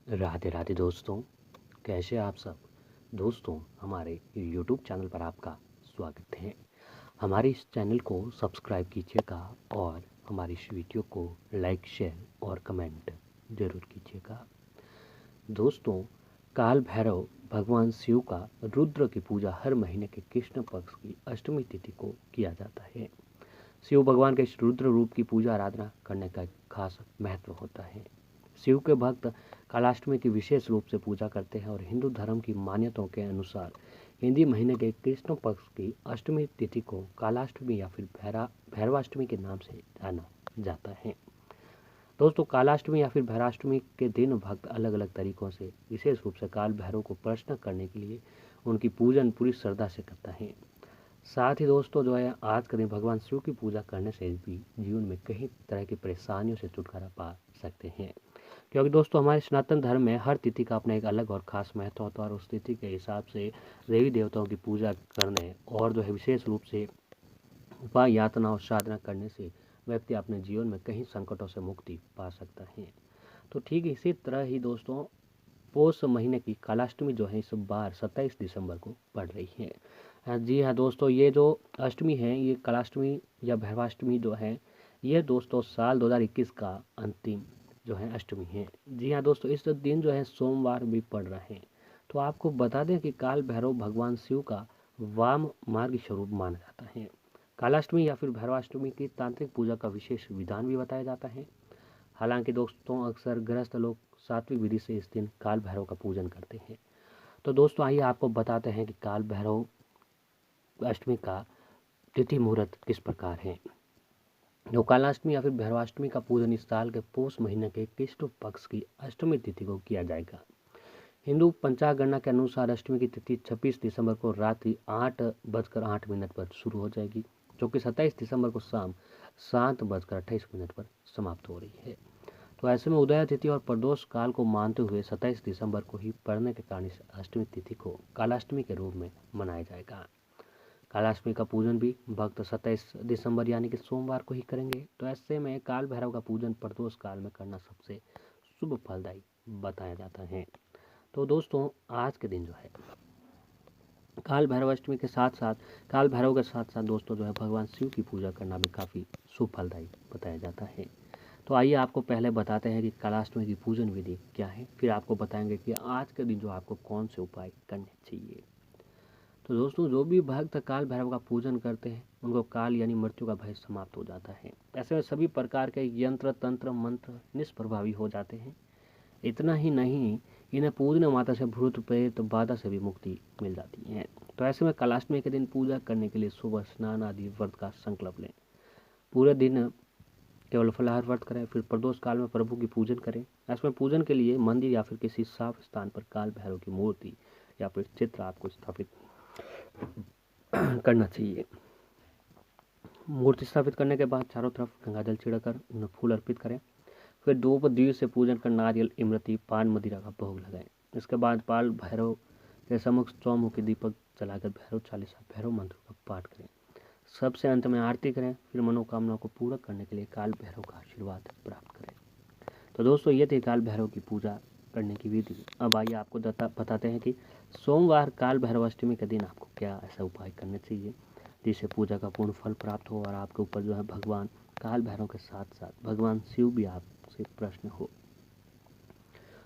राधे राधे दोस्तों, कैसे आप सब। दोस्तों, हमारे YouTube चैनल पर आपका स्वागत है। हमारे इस चैनल को सब्सक्राइब कीजिएगा और हमारी इस वीडियो को लाइक, शेयर और कमेंट ज़रूर कीजिएगा। दोस्तों, काल भैरव भगवान शिव का रुद्र की पूजा हर महीने के कृष्ण पक्ष की अष्टमी तिथि को किया जाता है। शिव भगवान के इस रुद्र रूप की पूजा आराधना करने का एक खास महत्व होता है। शिव के भक्त कालाष्टमी की विशेष रूप से पूजा करते हैं और हिंदू धर्म की मान्यताओं के अनुसार हिंदी महीने के कृष्ण पक्ष की अष्टमी तिथि को कालाष्टमी या फिर भैरवाष्टमी के नाम से जाना जाता है। दोस्तों, कालाष्टमी या फिर भैरवाष्टमी के दिन भक्त अलग अलग तरीकों से विशेष रूप से काल भैरव को प्रसन्न करने के लिए उनकी पूजन पूरी श्रद्धा से करता है। साथ ही दोस्तों जो है, आज के दिन भगवान शिव की पूजा करने से भी जीवन में कई तरह की परेशानियों से छुटकारा पा सकते हैं। क्योंकि दोस्तों, हमारे सनातन धर्म में हर तिथि का अपना एक अलग और ख़ास महत्व होता है और उस तिथि के हिसाब से देवी देवताओं की पूजा करने और जो है विशेष रूप से उपाय, यातना और साधना करने से व्यक्ति अपने जीवन में कई संकटों से मुक्ति पा सकता है। तो ठीक इसी तरह ही दोस्तों, पौष महीने की कालाष्टमी जो है इस बार 27 दिसंबर को पड़ रही है। जी हाँ दोस्तों, ये जो अष्टमी है, ये कालाष्टमी या भैरवाष्टमी जो है, ये दोस्तों साल 2021 का अंतिम जो है अष्टमी है। जी हाँ दोस्तों, इस दिन जो है सोमवार भी पड़ रहे हैं। तो आपको बता दें कि काल भैरव भगवान शिव का वाम मार्ग स्वरूप माना जाता है। कालाष्टमी या फिर भैरवाष्टमी की तांत्रिक पूजा का विशेष विधान भी बताया जाता है। हालांकि दोस्तों, अक्सर गृहस्थ लोग सात्विक विधि से इस दिन काल भैरव का पूजन करते हैं। तो दोस्तों, आइए आपको बताते हैं कि काल भैरव अष्टमी का तिथि मुहूर्त किस प्रकार है। जो कालाष्टमी या फिर भैरवाष्टमी का पूजन इस साल के पौष महीने के कृष्ण पक्ष की अष्टमी तिथि को किया जाएगा। हिंदू पंचांग गणना के अनुसार अष्टमी की तिथि 26 दिसंबर को रात्रि 8:08 पर शुरू हो जाएगी, जो कि 27 दिसंबर को शाम 7:28 पर समाप्त हो रही है। तो ऐसे में उदय तिथि और प्रदोष काल को मानते हुए 27 दिसंबर को ही पड़ने के कारण इस अष्टमी तिथि को कालाष्टमी के रूप में मनाया जाएगा। कालाष्टमी का पूजन भी भक्त 27 दिसंबर यानी कि सोमवार को ही करेंगे। तो ऐसे में काल भैरव का पूजन प्रदोष काल में करना सबसे शुभ फलदायी बताया जाता है। तो दोस्तों, आज के दिन जो है काल भैरव अष्टमी के साथ साथ काल भैरव के साथ साथ दोस्तों जो है भगवान शिव की पूजा करना भी काफ़ी शुभ फलदायी बताया जाता है। तो आइए आपको पहले बताते हैं कि कालाष्टमी की पूजन विधि क्या है, फिर आपको बताएंगे कि आज के दिन जो आपको कौन से उपाय करने चाहिए। तो दोस्तों, जो भी भक्त काल भैरव का पूजन करते हैं उनको काल यानी मृत्यु का भय समाप्त हो जाता है। ऐसे में सभी प्रकार के यंत्र तंत्र मंत्र निष्प्रभावी हो जाते हैं। इतना ही नहीं, इन्हें पूजने माता से भूत प्रेत बाधा से भी मुक्ति मिल जाती है। तो ऐसे में कालाष्टमी के दिन पूजा करने के लिए सुबह स्नान आदि व्रत का संकल्प लें। पूरे दिन केवल फलाहार व्रत करें, फिर प्रदोष काल में प्रभु की पूजन करें। ऐसे में पूजन के लिए मंदिर या फिर किसी साफ स्थान पर काल भैरव की मूर्ति या फिर चित्र आपको स्थापित करना चाहिए। मूर्ति स्थापित करने के बाद चारों तरफ गंगाजल छिड़कर उन्हें फूल अर्पित करें। फिर धूप दीप से पूजन कर नारियल, इमरती, पान मदिरा का भोग लगाएं। इसके बाद पाल भैरव के सम्मुख चौमुखी दीपक जलाकर भैरव चालीसा, भैरव मंत्र का पाठ करें। सबसे अंत में आरती करें। फिर मनोकामना को पूरा करने के लिए काल भैरव का आशीर्वाद प्राप्त करें। तो दोस्तों, ये थी काल भैरव की पूजा करने की विधि। अब आइए आपको बताते हैं कि सोमवार काल भैरव अष्टमी के दिन आपको क्या ऐसा उपाय करने चाहिए जिससे पूजा का पूर्ण फल प्राप्त हो और आपके ऊपर जो है भगवान काल भैरव के साथ साथ भगवान शिव भी आपसे प्रसन्न हो।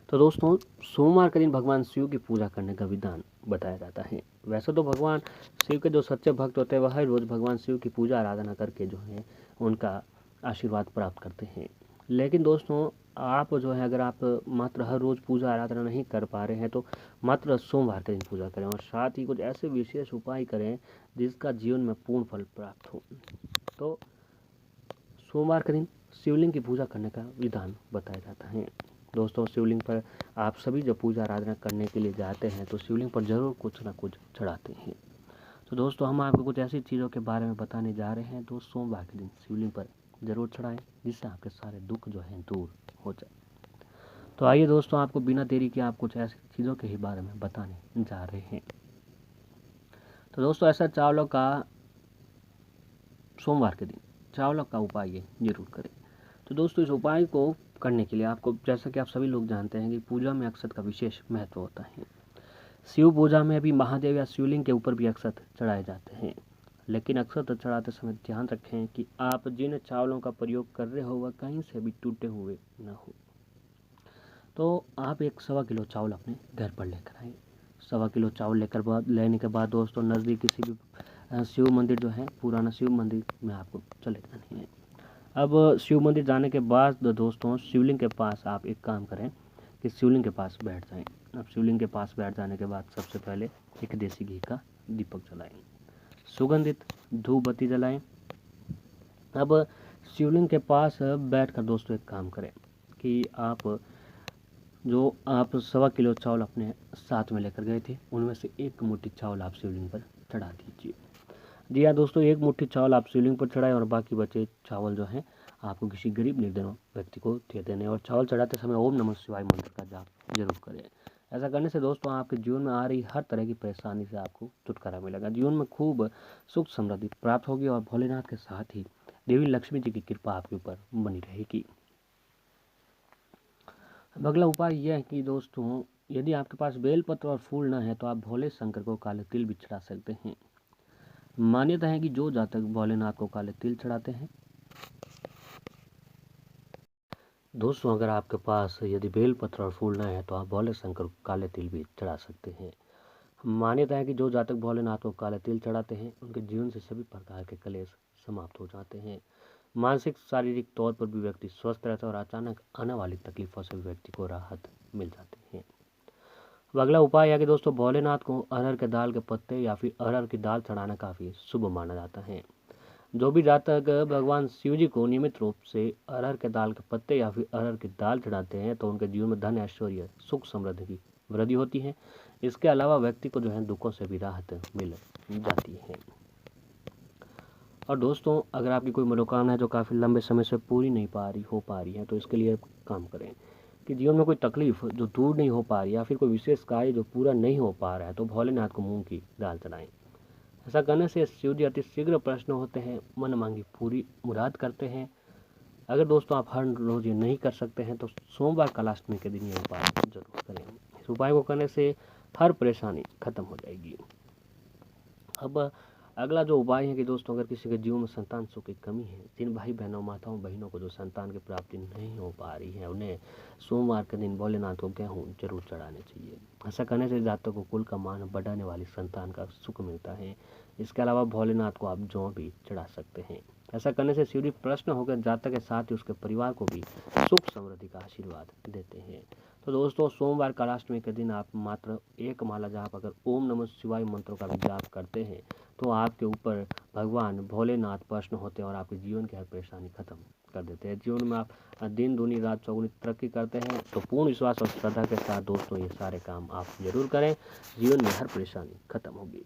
तो दोस्तों, सोमवार के दिन भगवान शिव की पूजा करने का विधान बताया जाता है। वैसे तो भगवान शिव के जो सच्चे भक्त होते हैं वह हर रोज़ भगवान शिव की पूजा आराधना करके जो है उनका आशीर्वाद प्राप्त करते हैं। लेकिन दोस्तों, आप जो है अगर आप मात्र हर रोज़ पूजा आराधना नहीं कर पा रहे हैं तो मात्र सोमवार के दिन पूजा करें और साथ ही कुछ ऐसे विशेष उपाय करें जिसका जीवन में पूर्ण फल प्राप्त हो। तो सोमवार के दिन शिवलिंग की पूजा करने का विधान बताया जाता है। दोस्तों, शिवलिंग पर आप सभी जब पूजा आराधना करने के लिए जाते हैं तो शिवलिंग पर ज़रूर कुछ ना कुछ चढ़ाते हैं। तो दोस्तों, हम आपको कुछ ऐसी चीज़ों के बारे में बताने जा रहे हैं तो सोमवार के दिन शिवलिंग पर ज़रूर चढ़ाएं, जिससे आपके सारे दुख जो हैं दूर हो जाए। तो आइए दोस्तों, आपको बिना देरी के आप कुछ ऐसी चीज़ों के ही बारे में बताने जा रहे हैं। तो दोस्तों, ऐसा चावलों का सोमवार के दिन चावलों का उपाय ये जरूर करें। तो दोस्तों इस उपाय को करने के लिए आपको, जैसा कि आप सभी लोग जानते हैं कि पूजा में अक्षत का विशेष महत्व होता है। शिव पूजा में भी महादेव या शिवलिंग के ऊपर भी अक्षत चढ़ाए जाते हैं, लेकिन अक्षत चढ़ाते समय ध्यान रखें कि आप जिन चावलों का प्रयोग कर रहे हो वह कहीं से भी टूटे हुए न हो। तो आप 1 सवा किलो चावल अपने घर पर लेकर आएँ। 1 सवा किलो चावल लेने के बाद दोस्तों नज़दीक किसी भी शिव मंदिर जो है, पुराना शिव मंदिर में आपको चले जाने हैं। अब शिव मंदिर जाने के बाद दोस्तों शिवलिंग के पास आप एक काम करें कि शिवलिंग के पास बैठ जाएं। अब शिवलिंग के पास बैठ जाने के बाद सबसे पहले एक देसी घी का दीपक जलाएं, सुगंधित धूप बत्ती जलाएं। अब शिवलिंग के पास बैठकर दोस्तों एक काम करें कि आप 1 सवा किलो चावल अपने साथ में लेकर गए थे, उनमें से 1 मुट्ठी चावल आप शिवलिंग पर चढ़ा दीजिए। जी हाँ दोस्तों, 1 मुट्ठी चावल आप शिवलिंग पर चढ़ाएं और बाकी बचे चावल जो हैं आपको किसी गरीब निर्धन व्यक्ति को दे देने। और चावल चढ़ाते समय ओम नमः शिवाय मंत्र का जाप जरूर करें। ऐसा करने से दोस्तों आपके जीवन में आ रही हर तरह की परेशानी से आपको छुटकारा मिलेगा। जीवन में खूब सुख समृद्धि प्राप्त होगी और भोलेनाथ के साथ ही देवी लक्ष्मी जी की कृपा आपके ऊपर बनी रहेगी। अब अगला उपाय यह है कि दोस्तों यदि आपके पास बेलपत्र और फूल न है तो आप भोले शंकर को काले तिल भी चढ़ा सकते हैं। मान्यता है कि जो जातक भोलेनाथ को काले तिल चढ़ाते हैं, दोस्तों अगर आपके पास यदि बेलपत्र और फूल न है तो आप भोले शंकर को काले तिल भी चढ़ा सकते हैं। मान्यता है कि जो जातक भोलेनाथ को काले तिल चढ़ाते हैं उनके जीवन से सभी प्रकार के क्लेश समाप्त हो जाते हैं। मानसिक शारीरिक तौर पर भी व्यक्ति स्वस्थ रहता है और अचानक आने वाली तकलीफों से भी व्यक्ति को राहत मिल जाती है। अब अगला उपाय है कि दोस्तों भोलेनाथ को अरहर के दाल के पत्ते या फिर अरहर की दाल चढ़ाना काफ़ी शुभ माना जाता है। जो भी जातक भगवान शिव जी को नियमित रूप से अरहर के दाल के पत्ते या फिर अरहर की दाल चढ़ाते हैं तो उनके जीवन में धन ऐश्वर्य सुख समृद्धि की वृद्धि होती है। इसके अलावा व्यक्ति को जो है दुखों से भी राहत मिल जाती है। और दोस्तों अगर आपकी कोई मनोकामना है जो काफ़ी लंबे समय से पूरी नहीं हो पा रही है तो इसके लिए काम करें कि जीवन में कोई तकलीफ जो दूर नहीं हो पा रही या फिर कोई विशेष कार्य जो पूरा नहीं हो पा रहा है तो भोलेनाथ को मूंग की दाल चढ़ाएं। ऐसा करने से शिव जी अति शीघ्र प्रसन्न होते हैं, मन मांगी पूरी मुराद करते हैं। अगर दोस्तों आप हर रोज ये नहीं कर सकते हैं तो सोमवार कालाष्टमी के दिन ये उपाय जरूर करें। इस उपाय को करने से हर परेशानी खत्म हो जाएगी। अब अगला जो उपाय है कि दोस्तों अगर किसी के जीवन में संतान सुख की कमी है, जिन भाई बहनों माताओं बहनों को जो संतान की प्राप्ति नहीं हो पा रही है उन्हें सोमवार के दिन भोलेनाथ को गेहूँ जरूर चढ़ाने चाहिए। ऐसा करने से जातक को कुल का मान बढ़ाने वाली संतान का सुख मिलता है। इसके अलावा भोलेनाथ को आप जौ भी चढ़ा सकते हैं। ऐसा करने से शिव जी प्रसन्न होकर जातक के साथ ही उसके परिवार को भी सुख समृद्धि का आशीर्वाद देते हैं। तो दोस्तों सोमवार कालाष्टमी के दिन आप मात्र 1 माला जाप अगर ओम नमः शिवाय मंत्रों का भी जाप करते हैं तो आपके ऊपर भगवान भोलेनाथ प्रसन्न होते हैं और आपके जीवन की हर परेशानी खत्म कर देते हैं। जीवन में आप दिन दूनी रात चौगुनी तरक्की करते हैं। तो पूर्ण विश्वास और श्रद्धा के साथ दोस्तों ये सारे काम आप जरूर करें, जीवन में हर परेशानी खत्म होगी।